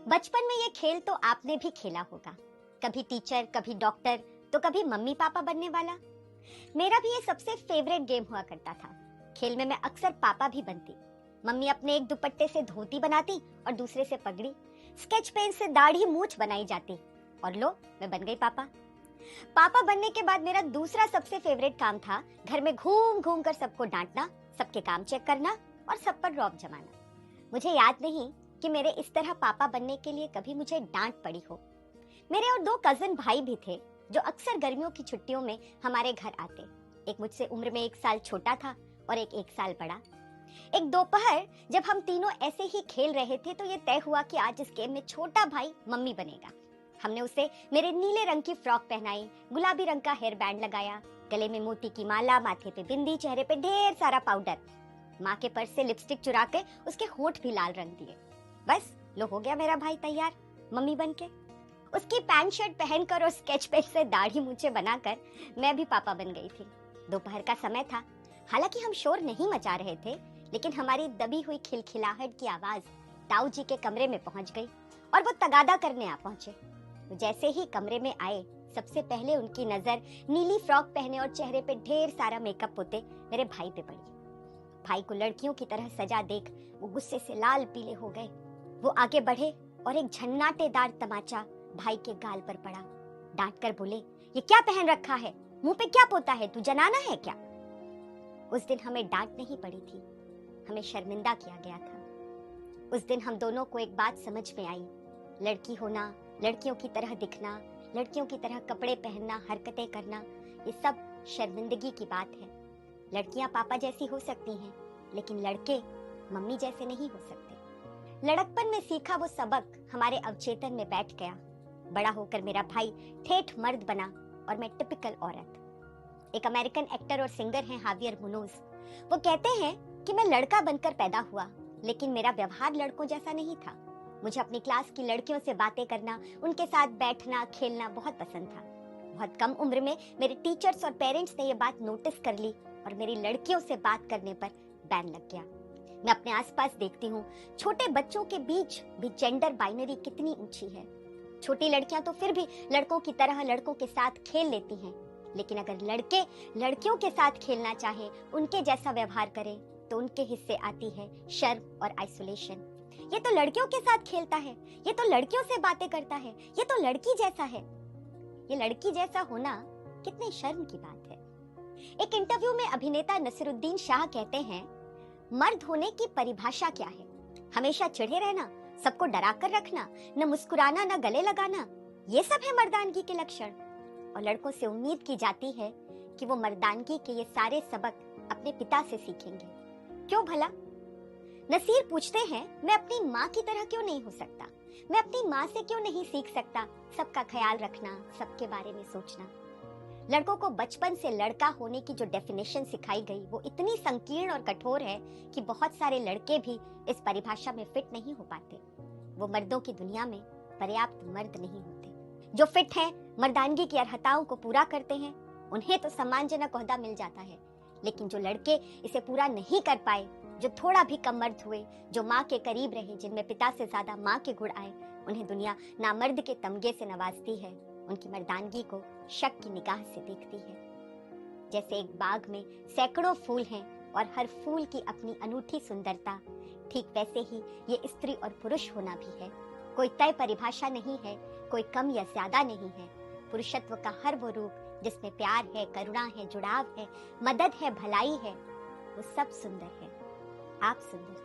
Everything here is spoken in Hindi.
बचपन में ये खेल तो आपने भी खेला होगा। कभी टीचर, कभी डॉक्टर, तो कभी मम्मी पापा बनने वाला। मेरा भी ये सबसे फेवरेट गेम हुआ करता था। खेल में मैं अक्सर पापा भी बनती। मम्मी अपने एक दुपट्टे से धोती बनाती और दूसरे से पगड़ी। स्केच पेन से दाढ़ी मूछ बनाई जाती और लो, मैं बन गई पापा। पापा बनने के बाद मेरा दूसरा सबसे फेवरेट काम था घर में घूम घूम कर सबको डांटना, सबके काम चेक करना और सब पर रौब जमाना। मुझे याद नहीं कि मेरे इस तरह पापा बनने के लिए कभी मुझे डांट पड़ी हो। मेरे और दो कजिन भाई भी थे जो अक्सर गर्मियों की छुट्टियों में हमारे घर आते। एक मुझसे उम्र में 1 साल छोटा था और एक 1 साल बड़ा। एक दोपहर जब हम तीनों ऐसे ही खेल रहे थे तो ये तय हुआ कि आज इस गेम में छोटा भाई मम्मी बनेगा। हमने उसे मेरे नीले रंग की फ्रॉक पहनाई, गुलाबी रंग का हेयर बैंड लगाया, गले में मोती की माला, माथे पे बिंदी, चेहरे पे ढेर सारा पाउडर, माँ के पर्स से लिपस्टिक चुरा के उसके होंठ भी लाल रंग दिए। बस लो, हो गया मेरा भाई तैयार मम्मी बनके। उसकी पैंट शर्ट पहनकर और स्केच पेन से दाढ़ी मूछें बनाकर मैं भी पापा बन गई थी। दोपहर का समय था। हालांकि हम शोर नहीं मचा रहे थे, लेकिन हमारी दबी हुई खिलखिलाहट की आवाज ताऊ जी के कमरे में पहुंच गई और वो तगादा करने आ पहुंचे। तो जैसे ही कमरे में आए, सबसे पहले उनकी नजर नीली फ्रॉक पहने और चेहरे पे ढेर सारा मेकअप होते मेरे भाई पे पड़ी। भाई को लड़कियों की तरह सजा देख वो गुस्से से लाल पीले हो गए। वो आगे बढ़े और एक झन्नाटेदार तमाचा भाई के गाल पर पड़ा। डांट कर बोले, ये क्या पहन रखा है? मुंह पे क्या पोता है? तू जनाना है क्या? उस दिन हमें डांट नहीं पड़ी थी, हमें शर्मिंदा किया गया था। उस दिन हम दोनों को एक बात समझ में आई। लड़की होना, लड़कियों की तरह दिखना, लड़कियों की तरह कपड़े पहनना, हरकतें करना, ये सब शर्मिंदगी की बात है। लड़कियां पापा जैसी हो सकती हैं, लेकिन लड़के मम्मी जैसे नहीं हो सकते। लड़कपन में सीखा वो सबक हमारे अवचेतन में बैठ गया। बड़ा होकर मेरा भाई ठेठ मर्द बना और मैं टिपिकल औरत। एक अमेरिकन एक्टर और सिंगर हैं हावियर मुनोज। वो कहते हैं कि मैं लड़का बनकर पैदा हुआ, लेकिन मेरा व्यवहार लड़कों जैसा नहीं था। मुझे अपनी क्लास की लड़कियों से बातें करना, उनके साथ बैठना, खेलना बहुत पसंद था। बहुत कम उम्र में मेरे टीचर्स और पेरेंट्स ने ये बात नोटिस कर ली और मेरी लड़कियों से बात करने पर बैन लग गया। मैं अपने आसपास देखती हूँ, छोटे बच्चों के बीच भी जेंडर बाइनरी कितनी ऊंची है। छोटी लड़कियां तो फिर भी लड़कों की तरह लड़कों के साथ खेल लेती हैं, लेकिन अगर लड़के लड़कियों के साथ खेलना चाहे, उनके जैसा व्यवहार करें, तो उनके हिस्से आती है शर्म और आइसोलेशन। ये तो लड़कियों के साथ खेलता है, ये तो लड़कियों से बातें करता है, ये तो लड़की जैसा है। ये लड़की जैसा होना कितने शर्म की बात है। एक इंटरव्यू में अभिनेता नसीरुद्दीन शाह कहते हैं, मर्द होने की परिभाषा क्या है? हमेशा चिढ़े रहना, सबको डरा कर रखना, न मुस्कुराना, न गले लगाना, ये सब है मर्दानगी के लक्षण। और लड़कों से उम्मीद की जाती है कि वो मर्दानगी के ये सारे सबक अपने पिता से सीखेंगे। क्यों भला? नसीर पूछते हैं, मैं अपनी माँ की तरह क्यों नहीं हो सकता? मैं अपनी माँ से क्यों नहीं सीख सकता सबका ख्याल रखना, सबके बारे में सोचना? लड़कों को बचपन से लड़का होने की जो डेफिनेशन सिखाई गई वो इतनी संकीर्ण और कठोर है कि बहुत सारे लड़के भी इस परिभाषा में फिट नहीं हो पाते। वो मर्दों की दुनिया में पर्याप्त मर्द नहीं होते। जो फिट हैं, मर्दानगी की अर्हताओं को पूरा करते हैं, उन्हें तो सम्मानजनक ओहदा मिल जाता है। लेकिन जो लड़के इसे पूरा नहीं कर पाए, जो थोड़ा भी कम मर्द हुए, जो माँ के करीब रहे, जिनमें पिता से ज्यादा माँ के गुण आए, उन्हें दुनिया नामर्द के तमगे से नवाजती है। उनकी मर्दानगी को शक की निगाह से देखती है। जैसे एक बाग में सैकड़ों फूल हैं और हर फूल की अपनी अनूठी सुंदरता, ठीक वैसे ही ये स्त्री और पुरुष होना भी है। कोई तय परिभाषा नहीं है, कोई कम या ज्यादा नहीं है। पुरुषत्व का हर वो रूप जिसमें प्यार है, करुणा है, जुड़ाव है, मदद है, भलाई है, वो सब सुंदर है। आप सुंदर